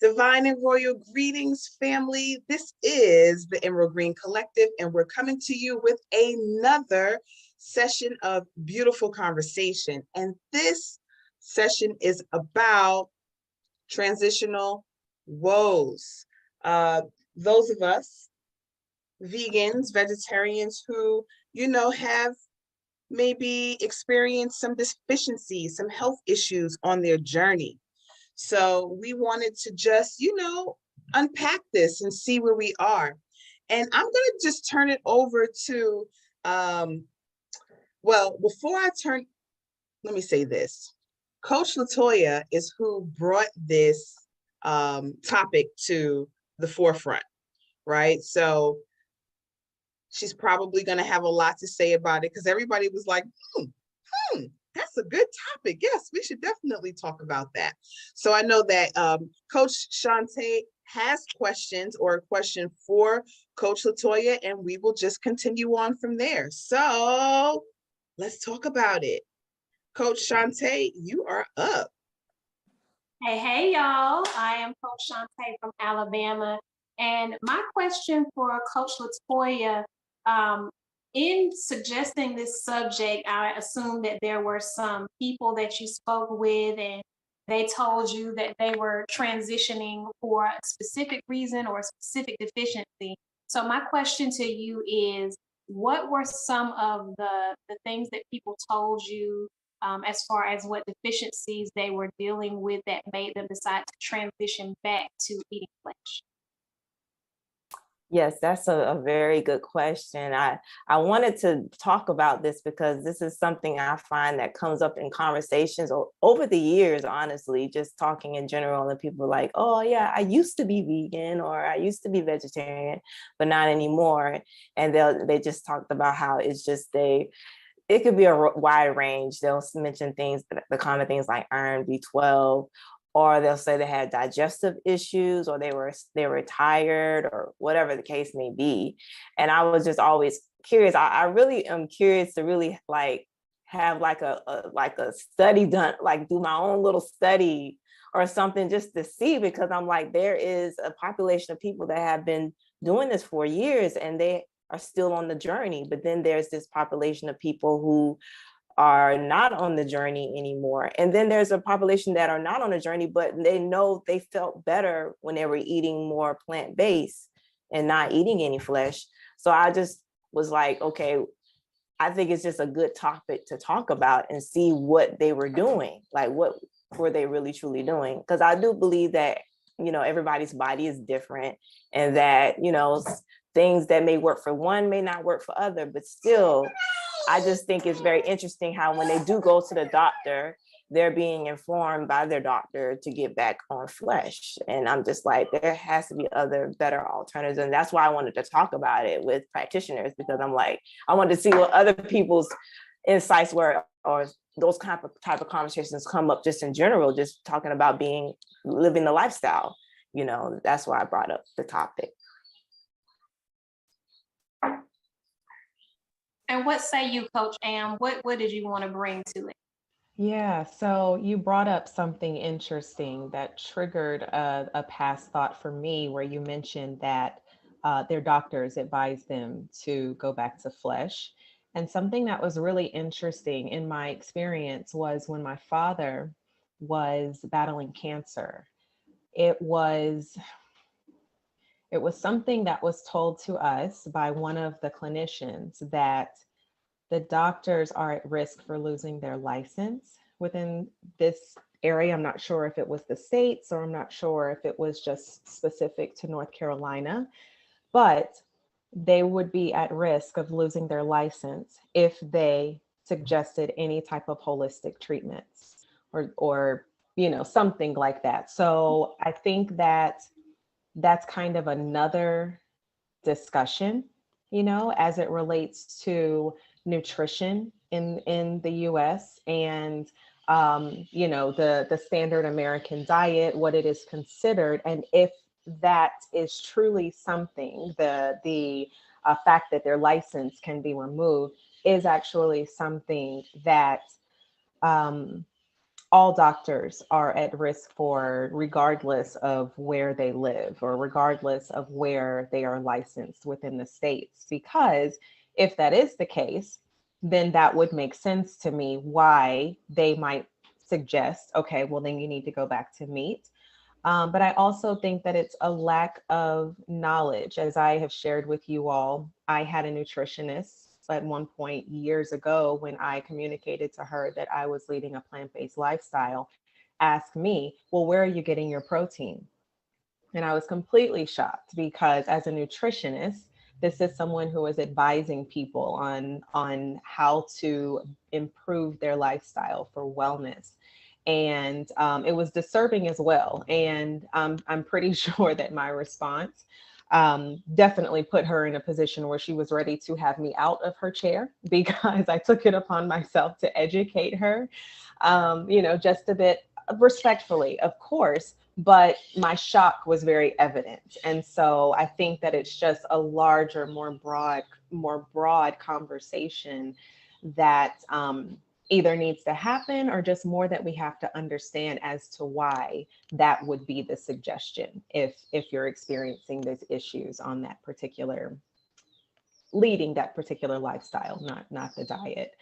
Divine and royal greetings, family. This is the Emerald Green Collective, and we're coming to you with another session of beautiful conversation. And this session is about transitional woes. Those of us, vegans, vegetarians who, have maybe experienced some deficiencies, some health issues on their journey. So we wanted to just, unpack this and see where we are. And I'm going to just turn it over to, let me say this. Coach Latoya is who brought this topic to the forefront, right? So she's probably going to have a lot to say about it because everybody was like, that's a good topic. Yes, we should definitely talk about that. So I know that Coach Shantae has questions or a question for Coach Latoya, and we will just continue on from there. So let's talk about it. Coach Shantae, you are up. Hey, y'all. I am Coach Shantae from Alabama. And my question for Coach Latoya, in suggesting this subject, I assume that there were some people that you spoke with and they told you that they were transitioning for a specific reason or a specific deficiency. So my question to you is, what were some of the things that people told you as far as what deficiencies they were dealing with that made them decide to transition back to eating flesh? Yes, that's a very good question. I wanted to talk about this because this is something I find that comes up in conversations over the years, honestly, just talking in general. And people are like, oh, yeah, I used to be vegan or I used to be vegetarian, but not anymore. And they just talked about how it's just it could be a wide range. They'll mention things, the common things like iron, B12, or they'll say they had digestive issues or they were tired or whatever the case may be. And I was just always curious. I really am curious to really have a study done, like do my own little study or something just to see, because I'm like, there is a population of people that have been doing this for years and they are still on the journey. But then there's this population of people who are not on the journey anymore. And then there's a population that are not on the journey, but they know they felt better when they were eating more plant-based and not eating any flesh. So I just was like, okay, I think it's just a good topic to talk about and see what they were doing. Like, what were they really truly doing? Because I do believe that, everybody's body is different and that, things that may work for one may not work for other, but still, I just think it's very interesting how when they do go to the doctor, they're being informed by their doctor to get back on flesh. And I'm just like, there has to be other better alternatives. And that's why I wanted to talk about it with practitioners, because I'm like, I wanted to see what other people's insights were, or those type of conversations come up just in general, just talking about living the lifestyle. That's why I brought up the topic. And what say you, Coach Am? What did you want to bring to it? Yeah, so you brought up something interesting that triggered a past thought for me, where you mentioned that their doctors advised them to go back to flesh. And something that was really interesting in my experience was when my father was battling cancer. It was something that was told to us by one of the clinicians, that the doctors are at risk for losing their license within this area. I'm not sure if it was the states, or I'm not sure if it was just specific to North Carolina, but they would be at risk of losing their license if they suggested any type of holistic treatments or something like that. So I think that that's kind of another discussion, as it relates to nutrition in the US and the standard American diet, what it is considered, and if that is truly something, the fact that their license can be removed is actually something that all doctors are at risk for, regardless of where they live or regardless of where they are licensed within the states. Because if that is the case, then that would make sense to me why they might suggest, okay, well, then you need to go back to meat. But I also think that it's a lack of knowledge. As I have shared with you all, I had a nutritionist at one point years ago when I communicated to her that I was leading a plant-based lifestyle, ask me, well, where are you getting your protein? And I was completely shocked because as a nutritionist, this is someone who is advising people on how to improve their lifestyle for wellness. And it was disturbing as well. And I'm pretty sure that my response definitely put her in a position where she was ready to have me out of her chair because I took it upon myself to educate her, just a bit respectfully, of course, but my shock was very evident. And so I think that it's just a larger, more broad conversation that either needs to happen or just more that we have to understand as to why that would be the suggestion if you're experiencing those issues on that particular leading that particular lifestyle, not the diet.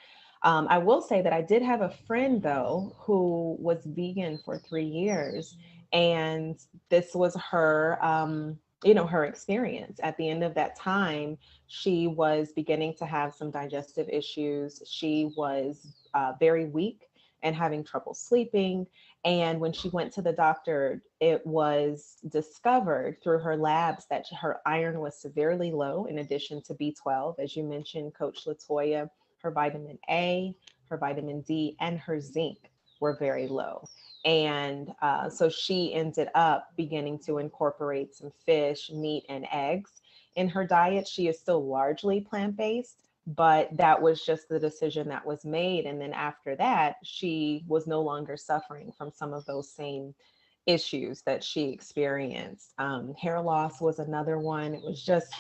I will say that I did have a friend though who was vegan for 3 years, and this was her, her experience. At the end of that time, she was beginning to have some digestive issues. She was very weak and having trouble sleeping. And when she went to the doctor, it was discovered through her labs that her iron was severely low, in addition to B12, as you mentioned, Coach Latoya. Her vitamin A, her vitamin D, and her zinc were very low. And so she ended up beginning to incorporate some fish, meat, and eggs in her diet. She is still largely plant-based, but that was just the decision that was made. And then after that, she was no longer suffering from some of those same issues that she experienced. Hair loss was another one. It was just,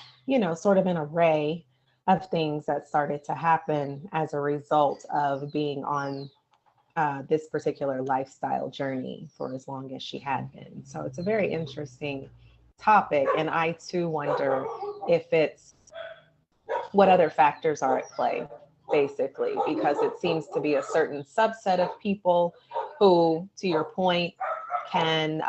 sort of an array of things that started to happen as a result of being on this particular lifestyle journey for as long as she had been. So it's a very interesting topic. And I too wonder if it's what other factors are at play, basically, because it seems to be a certain subset of people who, to your point, can,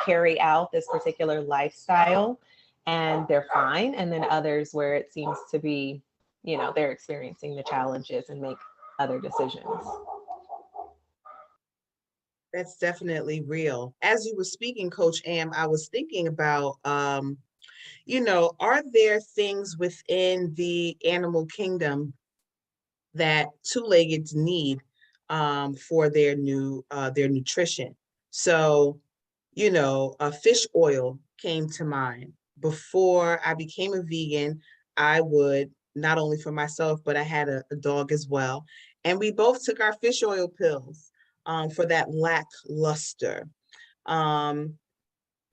carry out this particular lifestyle and they're fine. And then others where it seems to be, they're experiencing the challenges and make other decisions. That's definitely real. As you were speaking, Coach Am, I was thinking about, are there things within the animal kingdom that two-leggeds need for their nutrition? So, fish oil came to mind. Before I became a vegan, I would, not only for myself, but I had a dog as well. And we both took our fish oil pills for that lackluster. Um,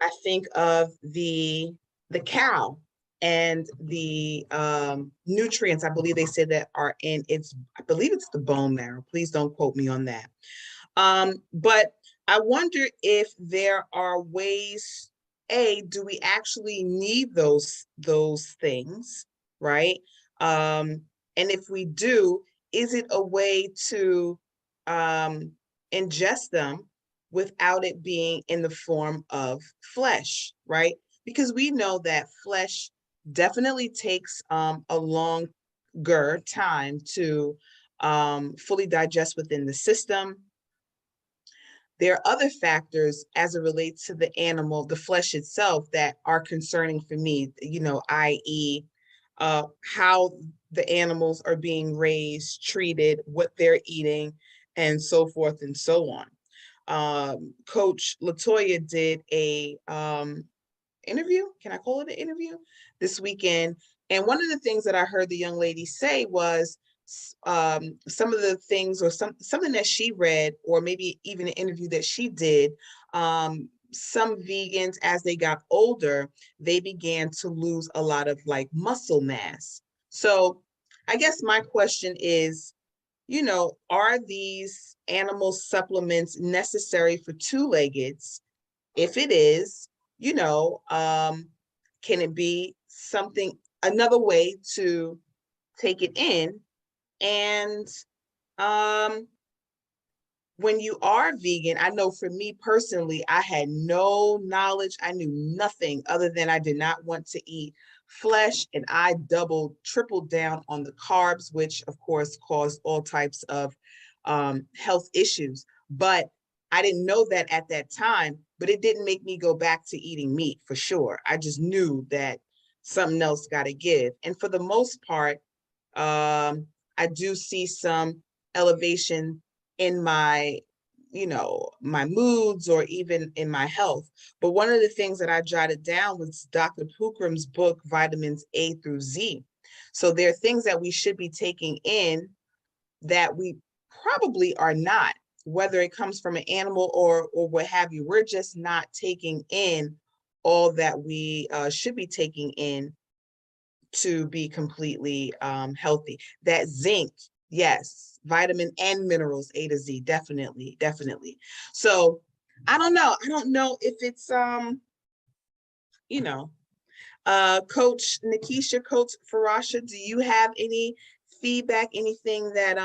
I think of the cow and the nutrients, I believe they said that are in its, I believe it's the bone marrow. Please don't quote me on that. But I wonder if there are ways, do we actually need those things, right? And if we do, is it a way to ingest them without it being in the form of flesh, right? Because we know that flesh definitely takes a longer time to fully digest within the system. There are other factors as it relates to the animal, the flesh itself, that are concerning for me, i.e., how the animals are being raised, treated, what they're eating, and so forth and so on. Coach Latoya did a interview, can I call it an interview, this weekend. And one of the things that I heard the young lady say was some of the things, or something that she read, or maybe even an interview that she did, some vegans, as they got older, they began to lose a lot of like muscle mass. So I guess my question is, are these animal supplements necessary for two-leggeds? If it is, can it be another way to take it in? And when you are vegan, I know for me personally, I had no knowledge. I knew nothing other than I did not want to eat flesh, and I tripled down on the carbs, which of course caused all types of health issues. But I didn't know that at that time, but it didn't make me go back to eating meat for sure. I just knew that something else got to give. And for the most part, I do see some elevation in my my moods or even in my health. But one of the things that I jotted down was Dr. Pookram's book, Vitamins A through Z. So there are things that we should be taking in that we probably are not, whether it comes from an animal or what have you. We're just not taking in all that we should be taking in to be completely healthy. That zinc, yes, vitamin and minerals, A to Z, definitely. So I don't know if it's Coach Nikisha, Coach Farasha, do you have any feedback, anything that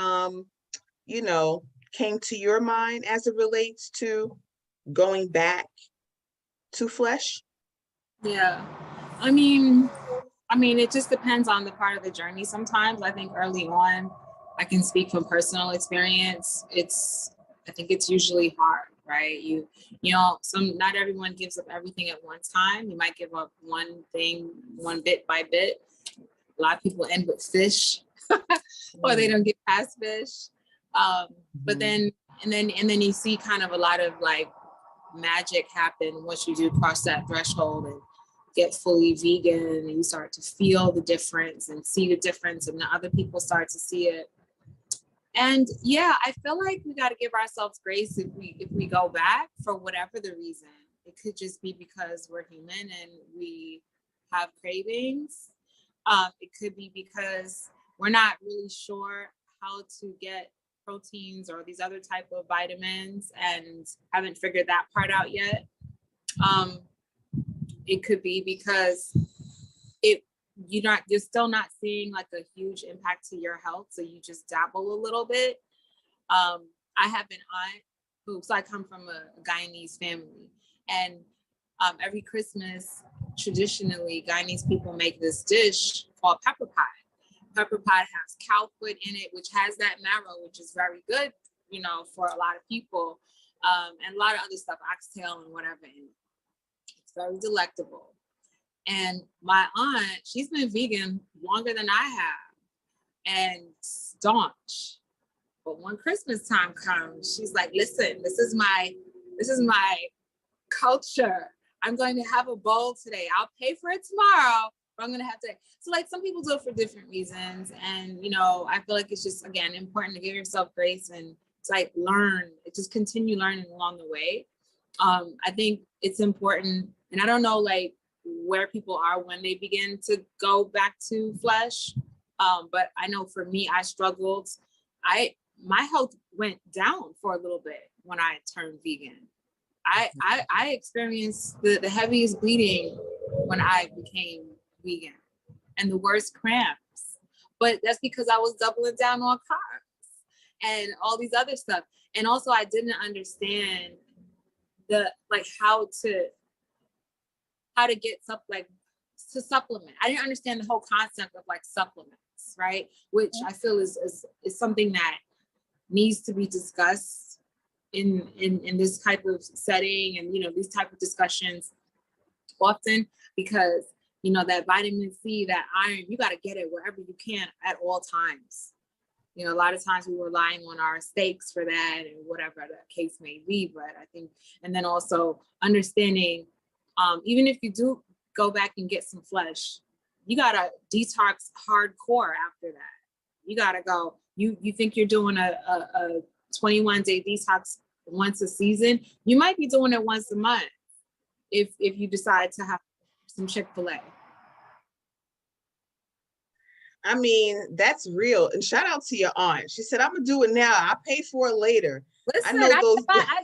came to your mind as it relates to going back to flesh? Yeah, I mean, it just depends on the part of the journey. Sometimes I think early on, I can speak from personal experience. I think it's usually hard, right? Not everyone gives up everything at one time. You might give up one thing, one bit by bit. A lot of people end with fish, or they don't get past fish. But then you see kind of a lot of like magic happen once you do cross that threshold and get fully vegan, and you start to feel the difference and see the difference, and the other people start to see it. And yeah, I feel like we got to give ourselves grace if we go back for whatever the reason. It could just be because we're human and we have cravings. It could be because we're not really sure how to get proteins or these other type of vitamins and haven't figured that part out yet. It could be because you're still not seeing like a huge impact to your health, so you just dabble a little bit. I have an aunt so I come from a Guyanese family, and every Christmas, traditionally, Guyanese people make this dish called pepper pie. Pepper pie has cow foot in it, which has that marrow, which is very good, for a lot of people, and a lot of other stuff, oxtail and whatever. And it's very delectable. And my aunt, she's been vegan longer than I have, and staunch. But when Christmas time comes, she's like, listen, this is my culture. I'm going to have a bowl today. I'll pay for it tomorrow, but I'm going to have to. So like some people do it for different reasons. And, I feel like it's just, again, important to give yourself grace and to like just continue learning along the way. I think it's important. And I don't know, like, where people are when they begin to go back to flesh. But I know for me, I struggled. My health went down for a little bit when I turned vegan. I experienced the heaviest bleeding when I became vegan and the worst cramps. But that's because I was doubling down on carbs and all these other stuff. And also I didn't understand how to get to supplement. I didn't understand the whole concept of like supplements, right? Which I feel is something that needs to be discussed in this type of setting, and these type of discussions often, because that vitamin C, that iron, you got to get it wherever you can at all times. A lot of times we were relying on our steaks for that and whatever the case may be. But I think, and then also understanding, even if you do go back and get some flesh, you gotta detox hardcore after that. You gotta go. You think you're doing a 21-day detox once a season? You might be doing it once a month if you decide to have some Chick-fil-A. I mean, that's real. And shout out to your aunt. She said, I'm gonna do it now. I'll pay for it later. Listen, I know those. I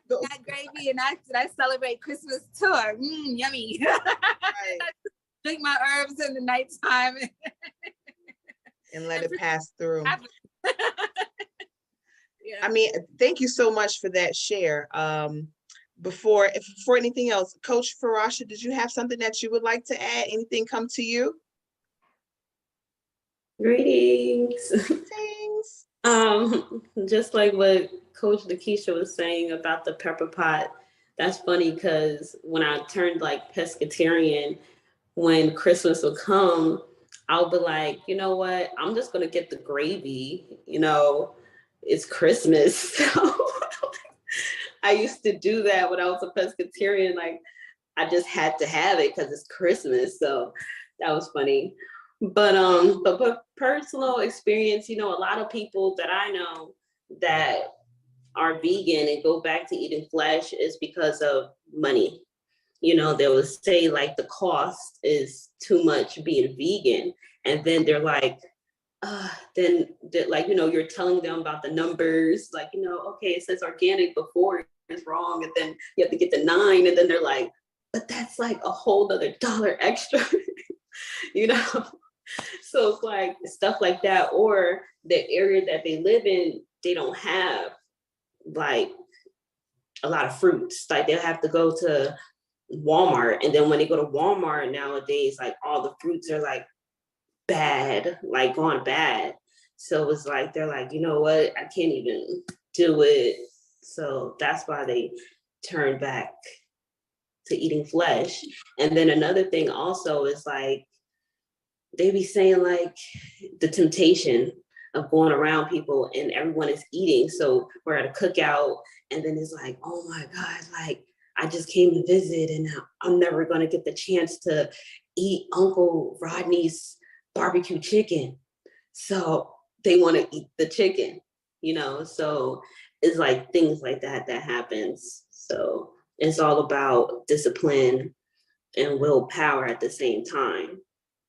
those that gravy and I celebrate Christmas too. Yummy. right. I drink my herbs in the nighttime. And let it pass through. Yeah. I mean, thank you so much for that share. Before anything else, Coach Farasha, did you have something that you would like to add? Anything come to you? Greetings. Things. Just like what Coach Lakeisha was saying about the pepper pot, that's funny because when I turned like pescatarian, when Christmas would come, I'll be like, you know what? I'm just gonna get the gravy. It's Christmas. So I used to do that when I was a pescatarian. Like I just had to have it because it's Christmas. So that was funny. But personal experience, a lot of people that I know that are vegan and go back to eating flesh is because of money. They will say like the cost is too much being vegan. And then they're like, you're telling them about the numbers, like, okay, it says organic before it's wrong. And then you have to get the 9. And then they're like, but that's like a whole other $1 extra, So it's like stuff like that, or the area that they live in, they don't have like a lot of fruits. Like they'll have to go to Walmart. And then when they go to Walmart nowadays, like all the fruits are like bad, like gone bad. So it's like, they're like, you know what? I can't even do it. So that's why they turn back to eating flesh. And then another thing also is like, they be saying like the temptation of going around people and everyone is eating. So we're at a cookout and then it's like, oh my God, like I just came to visit and I'm never going to get the chance to eat Uncle Rodney's barbecue chicken. So they want to eat the chicken, so it's like things like that happens. So it's all about discipline and willpower at the same time.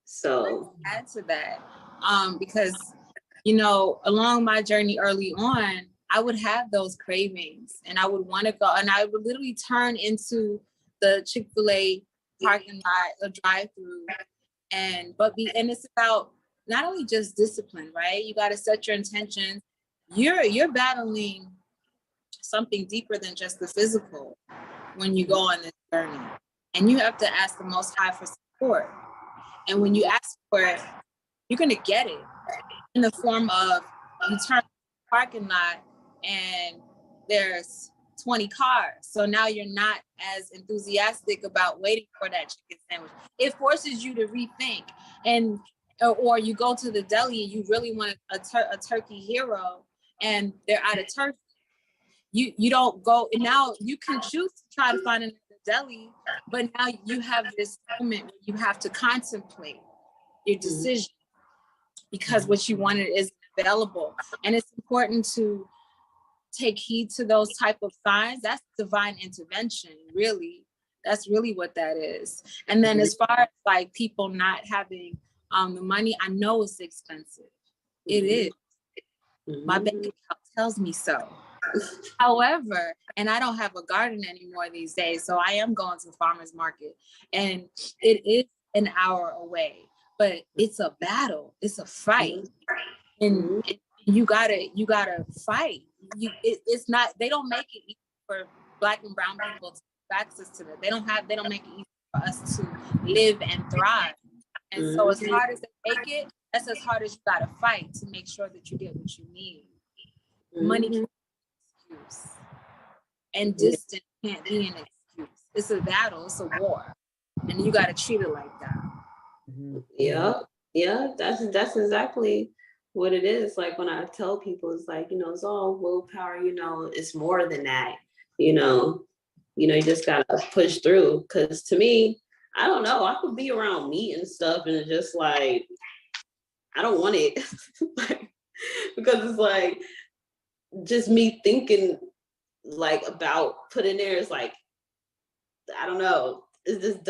So add to that, because along my journey early on, I would have those cravings and I would want to go and I would literally turn into the Chick-fil-A parking lot, a drive-through, and it's about not only just discipline, right? You got to set your intentions. You're battling something deeper than just the physical when you go on this journey, and you have to ask the Most High for support. And when you ask for it, you're going to get it in the form of you turn the parking lot and there's 20 cars. So now you're not as enthusiastic about waiting for that chicken sandwich. It forces you to rethink. Or you go to the deli and you really want a turkey hero and they're out of turkey. You don't go, and now you can choose to try to find another deli, but now you have this moment where you have to contemplate your decision because what you wanted is available. And it's important to take heed to those type of signs. That's divine intervention, really. That's really what that is. And then as far as like people not having the money, I know it's expensive. It is. My bank account tells me so. However, and I don't have a garden anymore these days, so I am going to the farmer's market, and it is an hour away, but it's a battle, it's a fight, and you gotta fight. It's not. They don't make it easy for Black and brown people to have access to that. They don't make it easy for us to live and thrive. And so, as hard as they make it, that's as hard as you gotta fight to make sure that you get what you need. Money can't be an excuse, and distance can't be an excuse. It's a battle. It's a war, and you gotta treat it like that. Yeah, that's exactly what it is. Like when I tell people, it's like, it's all willpower. It's more than that. You just gotta push through. Because to me, I don't know, I could be around meat and stuff, and it's just like I don't want it, because it's like just me thinking like about putting there is like, I don't know, it's just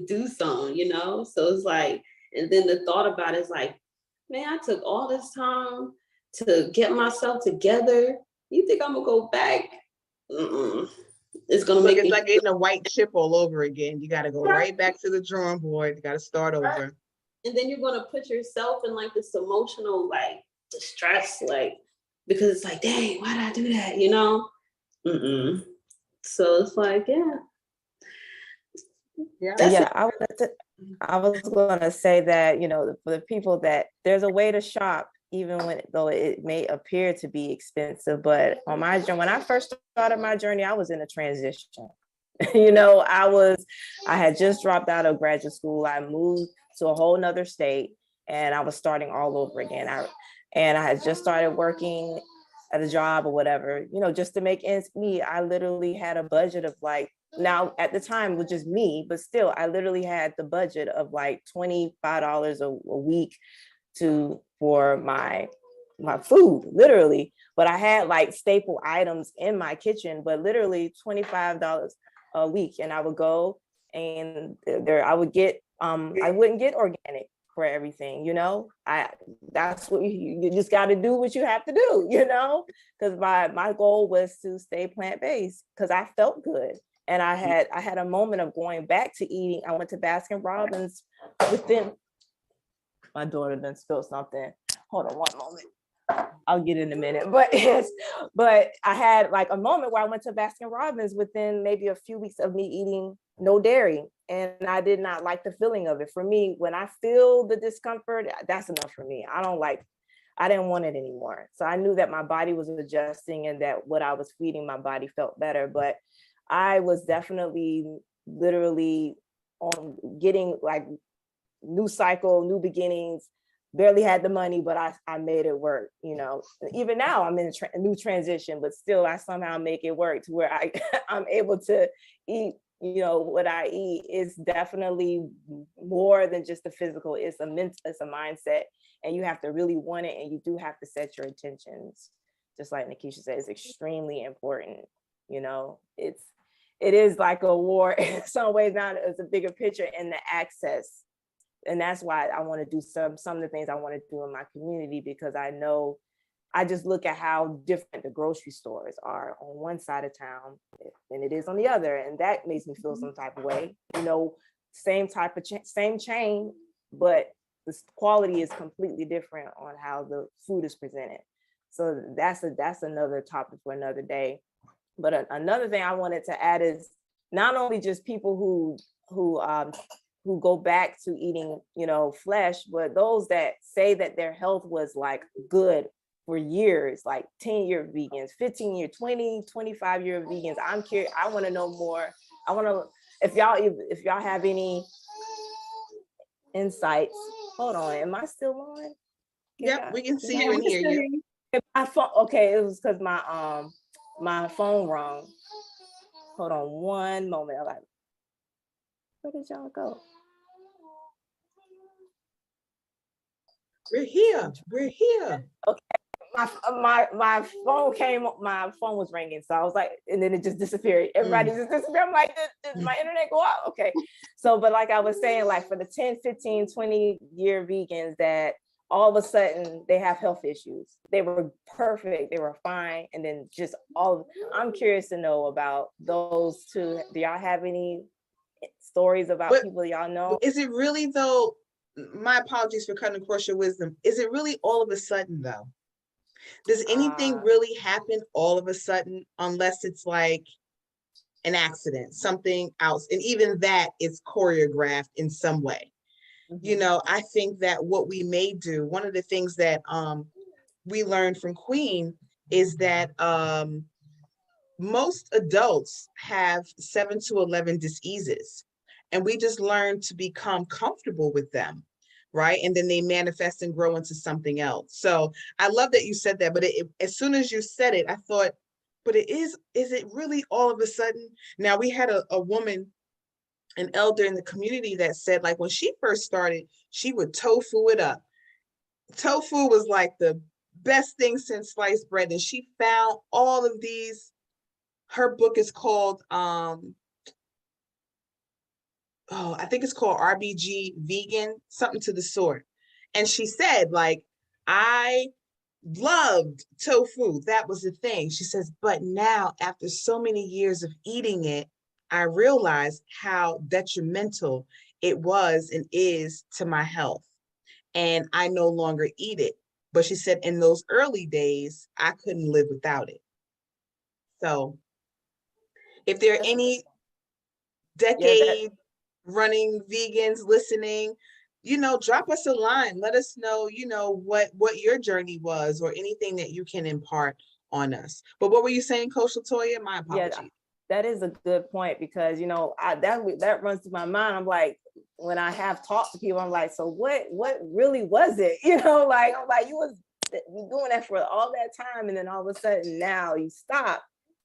do something, So it's like And then the thought about it is like, man, I took all this time to get myself together. You think I'm gonna go back? Mm-mm. It's gonna make it's me like getting a white chip all over again. You got to go right back to the drawing board. You got to start over. And then you're gonna put yourself in like this emotional like distress, like because it's like, dang, why did I do that? You know? Mm-mm. So it's like, yeah. Yeah, I was going to say that, you know, for the people that there's a way to shop, even when though it may appear to be expensive. But on my journey, when I first started my journey, I was in a transition. You know, I had just dropped out of graduate school. I moved to a whole nother state and I was starting all over again. I had just started working at a job or whatever, you know, just to make ends meet. I literally had a budget of like, now at the time was just me, but still I literally had the budget of like $25 a week for my food, literally. But I had like staple items in my kitchen, but literally $25 a week. And I would go and there I would get I wouldn't get organic for everything, you know. That's what you just got to do what you have to do, you know, because my goal was to stay plant-based because I felt good. And I had a moment of going back to eating. I went to Baskin Robbins within, my daughter then spilled something. Hold on one moment. I'll get in a minute. But yes, but I had like a moment where I went to Baskin Robbins within maybe a few weeks of me eating no dairy. And I did not like the feeling of it. For me, when I feel the discomfort, that's enough for me. I didn't want it anymore. So I knew that my body was adjusting and that what I was feeding my body felt better. But I was definitely literally on getting like new cycle, new beginnings, barely had the money, but I made it work, you know. Even now I'm in a new transition, but still I somehow make it work to where I'm able to eat, you know, what I eat is definitely more than just the physical. It's a mindset, and you have to really want it, and you do have to set your intentions. Just like Nikisha said, it's extremely important. You know, it is like a war in some ways. Now it's a bigger picture and the access. And that's why I want to do some of the things I want to do in my community, because I know I just look at how different the grocery stores are on one side of town than it is on the other. And that makes me feel some type of way, you know, same type of same chain, but the quality is completely different on how the food is presented. So that's another topic for another day. But another thing I wanted to add is not only just people who go back to eating, you know, flesh, but those that say that their health was like good for years, like 10-year vegans, 15-year, 20, 25-year vegans. I'm curious. I want to know more. I want to, if y'all have any insights. Hold on, am I still on? Yep, we can see you and hear you. My phone, okay, it was because my phone rang. Hold on one moment. I'm like, where did y'all go? We're here. We're here. Okay. My phone was ringing. So I was like, and then it just disappeared. Everybody just disappeared. I'm like, did my internet go out? Okay. So, but like I was saying, like for the 10, 15, 20-year vegans that all of a sudden they have health issues. They were perfect. They were fine. And then just I'm curious to know about those two. Do y'all have any stories about people y'all know? Is it really though? My apologies for cutting across your wisdom. Is it really all of a sudden though? Does anything really happen all of a sudden, unless it's like an accident, something else? And even that is choreographed in some way. You know, I think that what we may do, one of the things that we learned from Queen is that most adults have 7 to 11 diseases, and we just learn to become comfortable with them, right? And then they manifest and grow into something else. So I love that you said that, but as soon as you said it, I thought, but is it really all of a sudden? Now, we had a woman, an elder in the community, that said, like, when she first started, she would tofu it up. Tofu was like the best thing since sliced bread. And she found all of these, her book is called oh, I think it's called RBG Vegan, something to the sort. And she said, like, I loved tofu. That was the thing. She says, but now after so many years of eating it, I realized how detrimental it was and is to my health. And I no longer eat it. But she said in those early days, I couldn't live without it. So if there are any decade running vegans listening, drop us a line. Let us know, what your journey was or anything that you can impart on us. But what were you saying, Coach Latoya? My apologies. Yeah, that is a good point because, that runs through my mind. I'm like, when I have talked to people, I'm like, so what really was it? I'm like, you was doing that for all that time. And then all of a sudden now you stop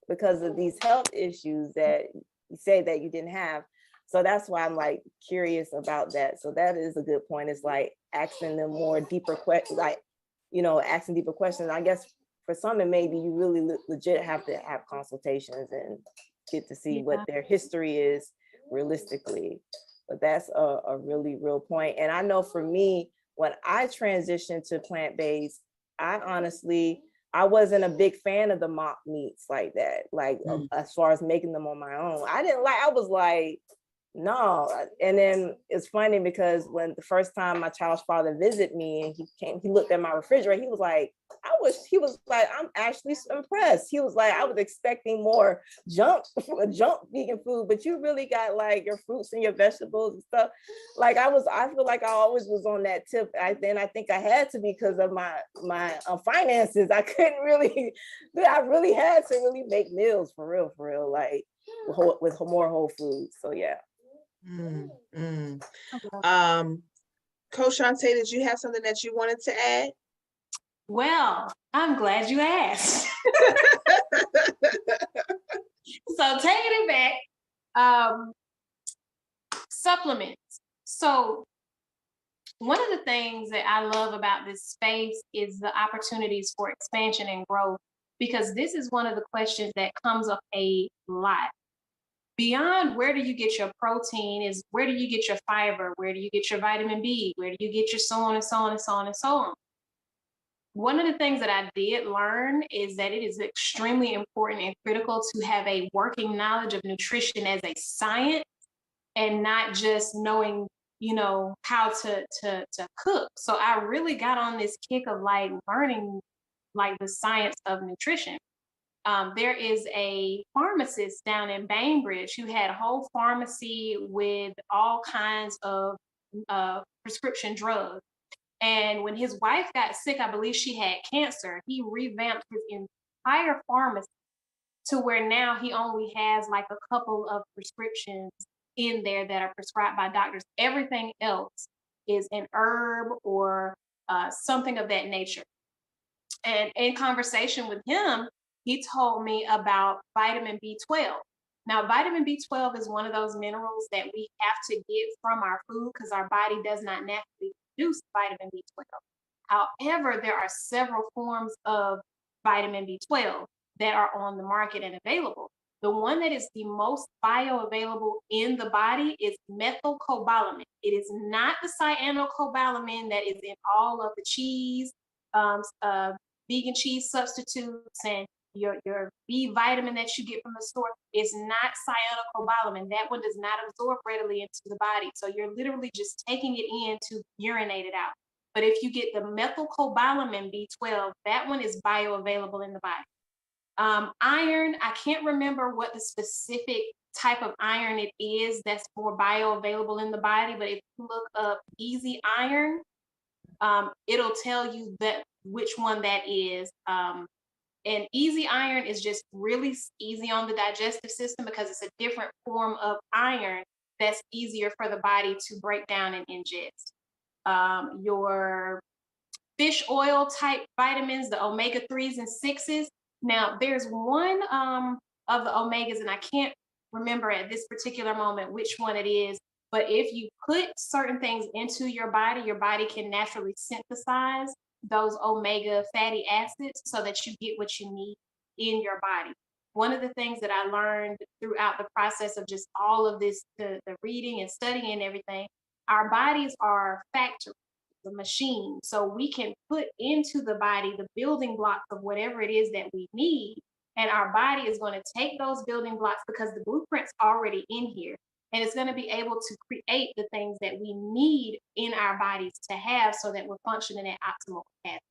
because of these health issues that you say that you didn't have. So that's why I'm like curious about that. So that is a good point. It's like asking them more deeper questions, asking deeper questions. I guess for some, it maybe you really legit have to have consultations and get to see what their history is realistically. But that's a really real point. And I know for me, when I transitioned to plant-based, I wasn't a big fan of the mock meats like that. Like as far as making them on my own, I was like, no. And then it's funny because when the first time my child's father visited me and he looked at my refrigerator, he was like, I'm actually impressed. He was like, I was expecting more junk vegan food, but you really got like your fruits and your vegetables and stuff. Like I feel like I always was on that tip. I think I had to because of my finances. I really had to really make meals for real, like with more whole foods. So yeah. Coach Shantae, did you have something that you wanted to add? Well, I'm glad you asked. So taking it back, supplements. So one of the things that I love about this space is the opportunities for expansion and growth, because this is one of the questions that comes up a lot. Beyond where do you get your protein is where do you get your fiber? Where do you get your vitamin B? Where do you get your so on and so on and so on and so on? One of the things that I did learn is that it is extremely important and critical to have a working knowledge of nutrition as a science and not just knowing, how to cook. So I really got on this kick of like learning like the science of nutrition. There is a pharmacist down in Bainbridge who had a whole pharmacy with all kinds of prescription drugs. And when his wife got sick, I believe she had cancer, he revamped his entire pharmacy to where now he only has like a couple of prescriptions in there that are prescribed by doctors. Everything else is an herb or something of that nature. And in conversation with him, he told me about vitamin B12. Now, vitamin B12 is one of those minerals that we have to get from our food because our body does not naturally produce vitamin B12. However, there are several forms of vitamin B12 that are on the market and available. The one that is the most bioavailable in the body is methylcobalamin. It is not the cyanocobalamin that is in all of the cheese, vegan cheese substitutes and your B vitamin that you get from the store is not cyanocobalamin. That one does not absorb readily into the body. So you're literally just taking it in to urinate it out. But if you get the methylcobalamin B12, that one is bioavailable in the body. Iron, I can't remember what the specific type of iron it is that's more bioavailable in the body, but if you look up easy iron, it'll tell you that which one that is. And easy iron is just really easy on the digestive system because it's a different form of iron that's easier for the body to break down and ingest. Your fish oil type vitamins, the omega-3s and 6s. Now, there's one of the omegas, and I can't remember at this particular moment which one it is, but if you put certain things into your body can naturally synthesize those omega fatty acids so that you get what you need in your body. one of the things that I learned throughout the process of just all of this, the reading and studying and everything, our bodies are factories, the machine. So we can put into the body the building blocks of whatever it is that we need. And our body is going to take those building blocks because the blueprint's already in here. And it's going to be able to create the things that we need in our bodies to have so that we're functioning at optimal capacity.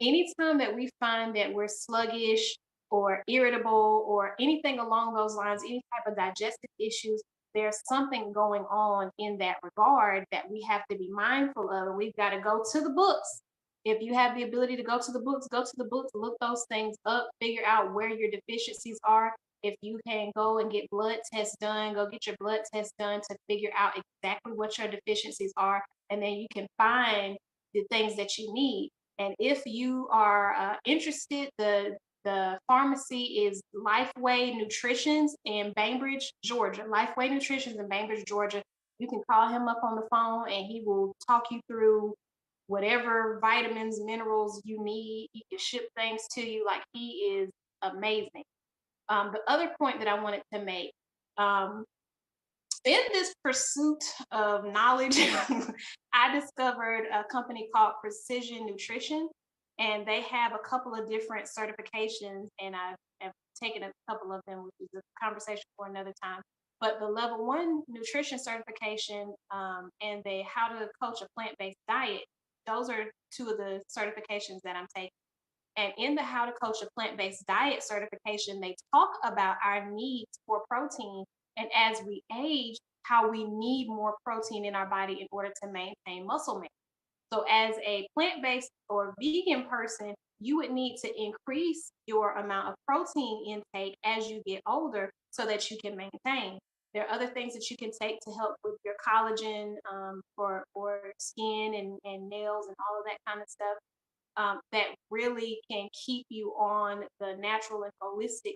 Anytime that we find that we're sluggish or irritable or anything along those lines, any type of digestive issues, there's something going on in that regard that we have to be mindful of. And we've got to go to the books. If you have the ability to go to the books, look those things up, figure out where your deficiencies are. If you can go and get blood tests done, go get your blood test done to figure out exactly what your deficiencies are. And then you can find the things that you need. And if you are interested, the pharmacy is Lifeway Nutritions in Bainbridge, Georgia. Lifeway Nutritions in Bainbridge, Georgia. You can call him up on the phone and he will talk you through whatever vitamins, minerals you need. He can ship things to you. Like, he is amazing. The other point that I wanted to make, in this pursuit of knowledge, I discovered a company called Precision Nutrition, and they have a couple of different certifications, and I have taken a couple of them, which is a conversation for another time. But the level 1 nutrition certification and the how to coach a plant-based diet, those are 2 of the certifications that I'm taking. And in the how to coach a plant-based diet certification, they talk about our needs for protein. And as we age, how we need more protein in our body in order to maintain muscle mass. So as a plant-based or vegan person, you would need to increase your amount of protein intake as you get older so that you can maintain. There are other things that you can take to help with your collagen for skin and nails and all of that kind of stuff. That really can keep you on the natural and holistic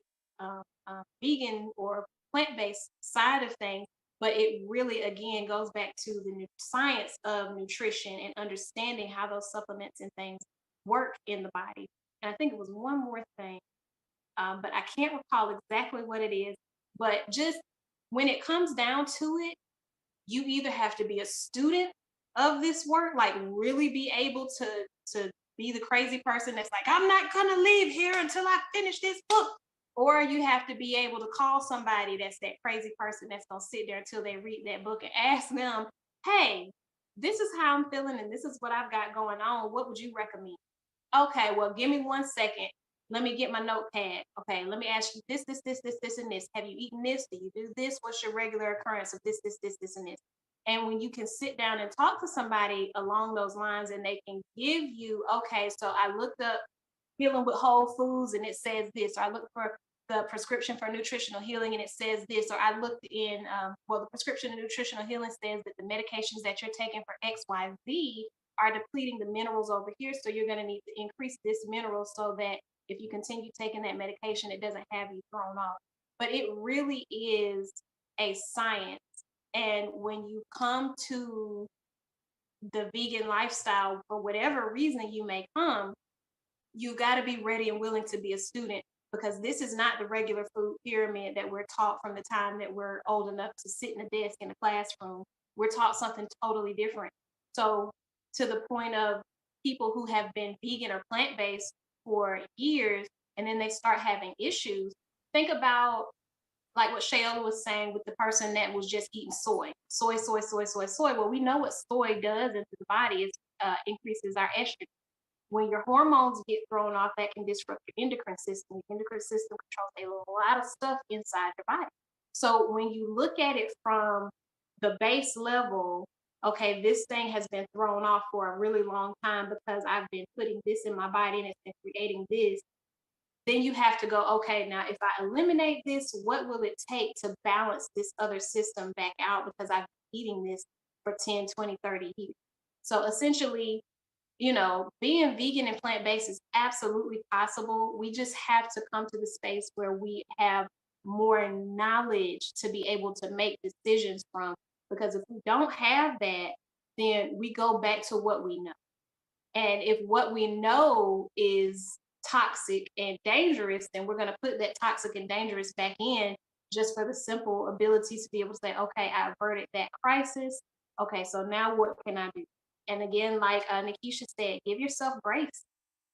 vegan or plant-based side of things. But it really, again, goes back to the science of nutrition and understanding how those supplements and things work in the body. And I think it was one more thing, but I can't recall exactly what it is. But just when it comes down to it, you either have to be a student of this work, like really be able to be the crazy person that's like, I'm not gonna leave here until I finish this book. Or you have to be able to call somebody that's that crazy person that's gonna sit there until they read that book and ask them, hey, this is how I'm feeling and this is what I've got going on. What would you recommend? Okay, well, give me 1 second. Let me get my notepad. Okay, let me ask you this, and this. Have you eaten this? Do you do this? What's your regular occurrence of this, and this? And when you can sit down and talk to somebody along those lines and they can give you, okay, so I looked up healing with whole foods and it says this, or I looked for the prescription for nutritional healing and it says this, or I looked in, the prescription of nutritional healing says that the medications that you're taking for X, Y, Z are depleting the minerals over here. So you're going to need to increase this mineral so that if you continue taking that medication, it doesn't have you thrown off. But it really is a science. And when you come to the vegan lifestyle, for whatever reason you may come, you got to be ready and willing to be a student, because this is not the regular food pyramid that we're taught from the time that we're old enough to sit in a desk in a classroom. We're taught something totally different. So to the point of people who have been vegan or plant-based for years, and then they start having issues, think about like what Shayola was saying with the person that was just eating soy. Well, we know what soy does into the body is increases our estrogen. When your hormones get thrown off, that can disrupt your endocrine system. Your endocrine system controls a lot of stuff inside your body. So when you look at it from the base level, okay, this thing has been thrown off for a really long time because I've been putting this in my body and it's been creating this. Then you have to go, okay, now if I eliminate this, what will it take to balance this other system back out? Because I've been eating this for 10, 20, 30 years. So essentially, being vegan and plant-based is absolutely possible. We just have to come to the space where we have more knowledge to be able to make decisions from. Because if we don't have that, then we go back to what we know. And if what we know is toxic and dangerous, then we're going to put that toxic and dangerous back in just for the simple ability to be able to say, okay, I averted that crisis. Okay, so now what can I do? And again, like Nikisha said, give yourself grace.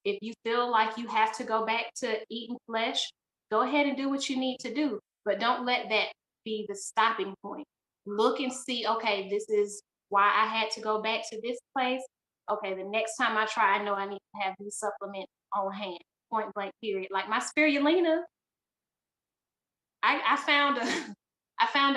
If you feel like you have to go back to eating flesh, go ahead and do what you need to do, but don't let that be the stopping point. Look and see, okay, this is why I had to go back to this place. Okay, the next time I try, I know I need to have these supplements on hand, point blank period. Like my spirulina, I found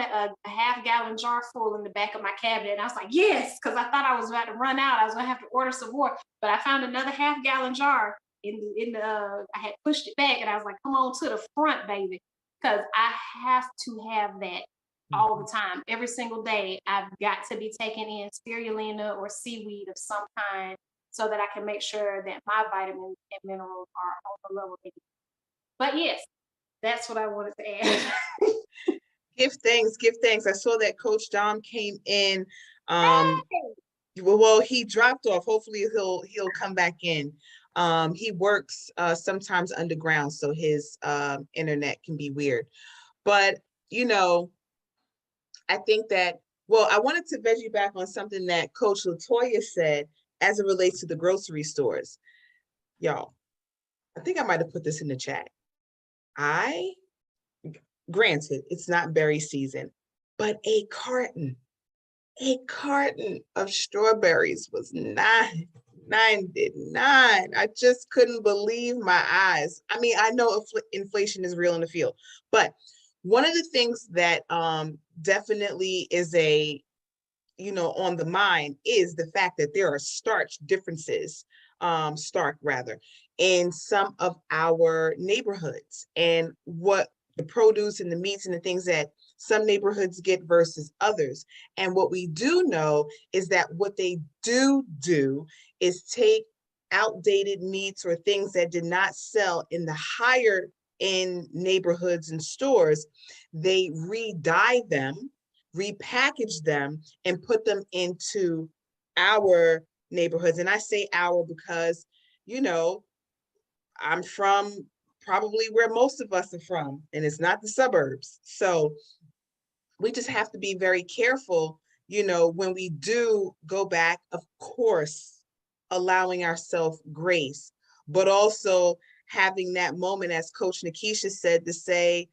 a half-gallon jar full in the back of my cabinet, and I was like, yes, because I thought I was about to run out. I was gonna have to order some more, but I found another half-gallon jar I had pushed it back, and I was like, come on to the front, baby, because I have to have that all the time. Every single day, I've got to be taking in spirulina or seaweed of some kind so that I can make sure that my vitamins and minerals are on the level they need. But yes, that's what I wanted to add. Give thanks, give thanks. I saw that Coach Dom came in. Well, he dropped off. Hopefully he'll come back in. He works sometimes underground, so his internet can be weird. But you know, I think that, well, I wanted to veggie back on something that Coach Latoya said as it relates to the grocery stores. Y'all, I think I might have put this in the chat. Granted, it's not berry season, but a carton of strawberries was $9.99. I just couldn't believe my eyes. I mean, I know inflation is real in the field, but one of the things that definitely is on the mind is the fact that there are stark differences, in some of our neighborhoods, and what the produce and the meats and the things that some neighborhoods get versus others. And what we do know is that what they do is take outdated meats or things that did not sell in the higher end neighborhoods and stores, they re-dye them, repackage them, and put them into our neighborhoods. And I say our because, I'm from probably where most of us are from, and it's not the suburbs. So we just have to be very careful, when we do go back, of course, allowing ourselves grace, but also having that moment, as Coach Nikisha said, to say,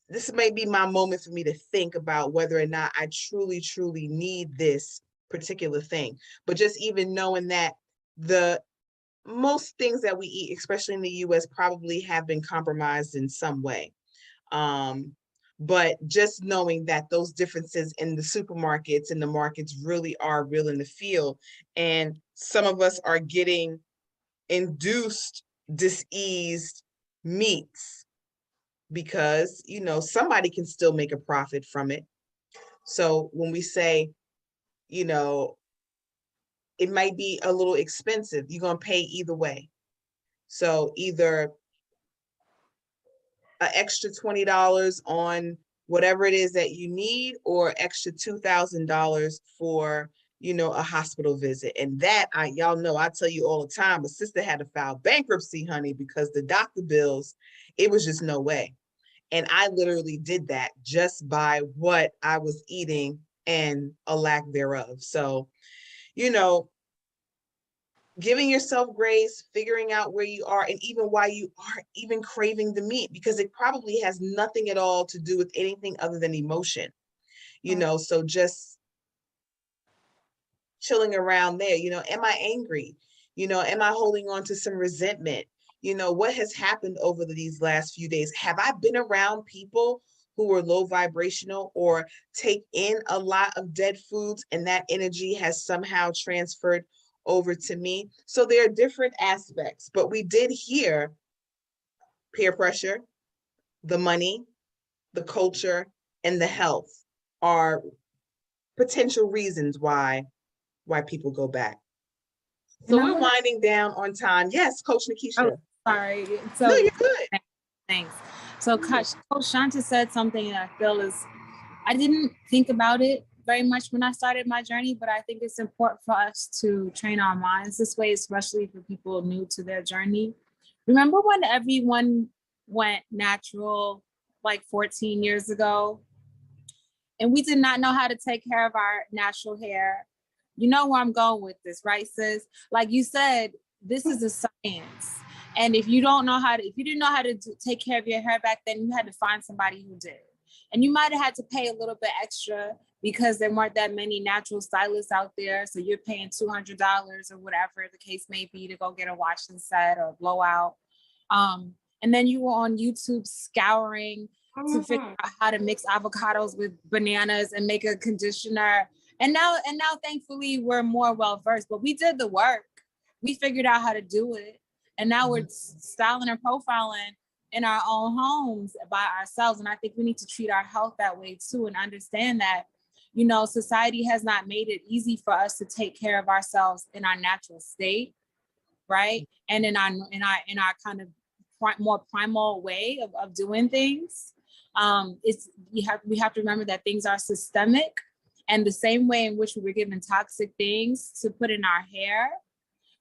this may be my moment for me to think about whether or not I truly, truly need this particular thing. But just even knowing that the most things that we eat, especially in the US, probably have been compromised in some way. But just knowing that those differences in the supermarkets and the markets really are real in the field. And some of us are getting induced, diseased meats because, somebody can still make a profit from it. So when we say, it might be a little expensive, you're going to pay either way. So either an extra $20 on whatever it is that you need, or extra $2,000 for, a hospital visit. And that, y'all know, I tell you all the time, a sister had to file bankruptcy, honey, because the doctor bills, it was just no way. And I literally did that just by what I was eating and a lack thereof. So, giving yourself grace, figuring out where you are, and even why you are even craving the meat, because it probably has nothing at all to do with anything other than emotion, so just chilling around there, am I angry? Am I holding on to some resentment? What has happened over these last few days? Have I been around people who are low vibrational or take in a lot of dead foods, and that energy has somehow transferred over to me? So there are different aspects, but we did hear peer pressure, the money, the culture, and the health are potential reasons why people go back. So we're winding down on time. Yes, Coach Nikisha. Oh, sorry. So no, you're good. Thanks. So Coach Shanta said something that I feel I didn't think about it very much when I started my journey, but I think it's important for us to train our minds this way, especially for people new to their journey. Remember when everyone went natural like 14 years ago? And we did not know how to take care of our natural hair. You know where I'm going with this, right, sis? Like you said, this is a science. And if you don't know how to, if you didn't know how to take care of your hair back then, you had to find somebody who did. And you might have had to pay a little bit extra because there weren't that many natural stylists out there. So you're paying $200 or whatever the case may be to go get a wash and set or blowout. And then you were on YouTube scouring to figure out how to mix avocados with bananas and make a conditioner. And now thankfully we're more well versed, but we did the work. We figured out how to do it. And now we're styling and profiling in our own homes by ourselves. And I think we need to treat our health that way too, and understand that, you know, society has not made it easy for us to take care of ourselves in our natural state, right? And in our kind of more primal way of doing things. We have to remember that things are systemic, and the same way in which we were given toxic things to put in our hair,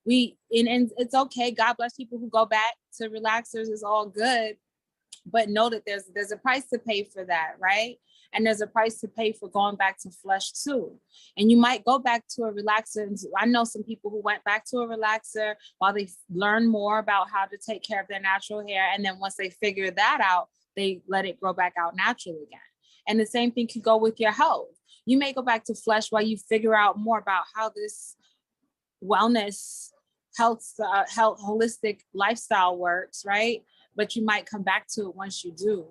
and it's okay. God bless people who go back to relaxers, is all good, but know that there's a price to pay for that, right? And there's a price to pay for going back to flush too. And you might go back to a relaxer. And I know some people who went back to a relaxer while they learn more about how to take care of their natural hair. And then once they figure that out, they let it grow back out naturally again. And the same thing could go with your health. You may go back to flush while you figure out more about how this wellness, health, holistic lifestyle works, right? But you might come back to it once you do.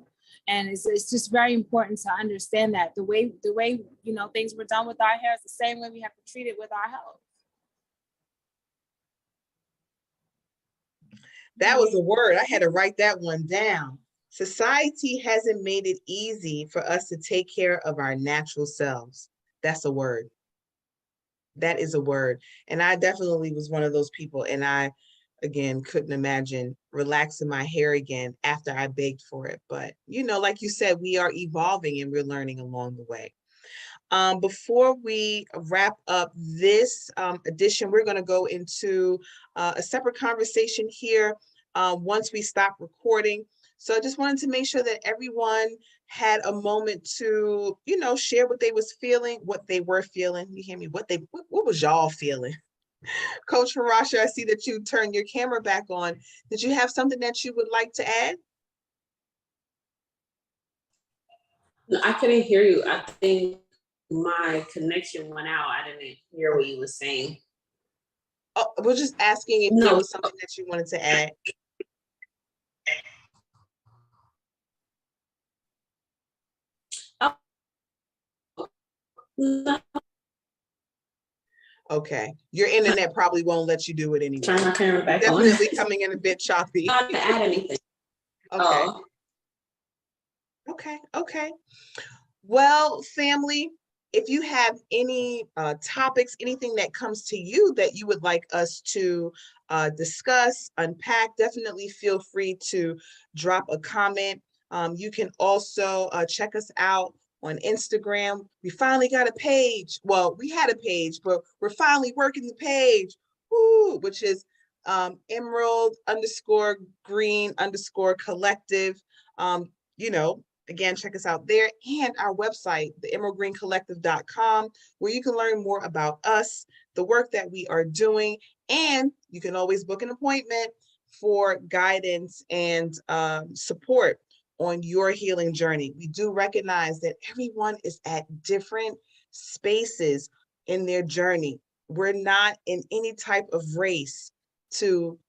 And it's just very important to understand that the way you know things were done with our hair is the same way we have to treat it with our health. That was a word. I had to write that one down. Society hasn't made it easy for us to take care of our natural selves. That's a word. That is a word. And I definitely was one of those people. And I, again, couldn't imagine relaxing my hair again after I begged for it. But, you know, like you said, we are evolving and we're learning along the way. Before we wrap up this edition, we're going to go into a separate conversation here once we stop recording. So I just wanted to make sure that everyone had a moment to, you know, share what they was feeling, what they were feeling. You hear me? What was y'all feeling? Coach Farasha, I see that you turned your camera back on. Did you have something that you would like to add? No, I couldn't hear you. I think my connection went out. I didn't hear what you were saying. Oh, we're just asking if there was something that you wanted to add. No. Okay, your internet probably won't let you do it anyway. Turn my camera back Definitely on. coming in a bit choppy. Not to add anything. Okay. Okay. Well, family, if you have any topics, anything that comes to you that you would like us to discuss, unpack, definitely feel free to drop a comment. You can also check us out on Instagram. We finally got a page. Well, we had a page, but we're finally working the page, which is emerald_green_collective. You know, again, check us out there, and our website, theemeraldgreencollective.com, where you can learn more about us, the work that we are doing, and you can always book an appointment for guidance and support on your healing journey. We do recognize that everyone is at different spaces in their journey. We're not in any type of race to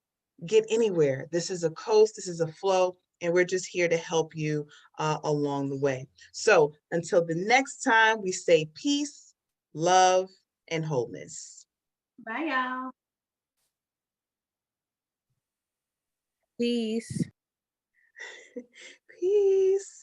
get anywhere. This is a coast, this is a flow, and we're just here to help you along the way. So until the next time, we say peace, love, and wholeness. Bye, y'all. Peace. Peace.